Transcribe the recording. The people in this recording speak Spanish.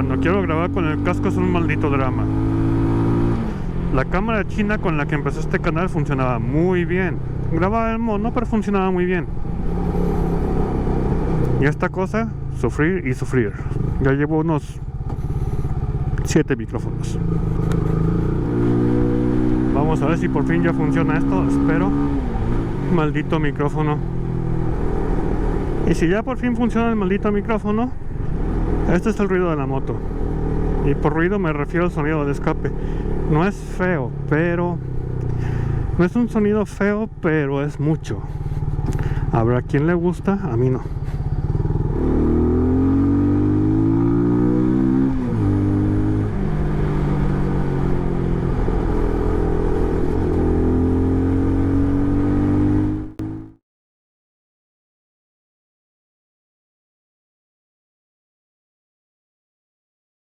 Cuando quiero grabar con el casco es un maldito drama. La cámara china con la que empezó este canal funcionaba muy bien. Grababa el mono, pero funcionaba muy bien. Y esta cosa, sufrir y sufrir. Ya llevo unos 7 micrófonos. Vamos a ver si por fin ya funciona esto. Espero. Maldito micrófono. Y si ya por fin funciona el maldito micrófono, este es el ruido de la moto. Y por ruido me refiero al sonido de escape. No es feo, pero... No es un sonido feo, pero es mucho. Habrá quien le gusta, a mí no.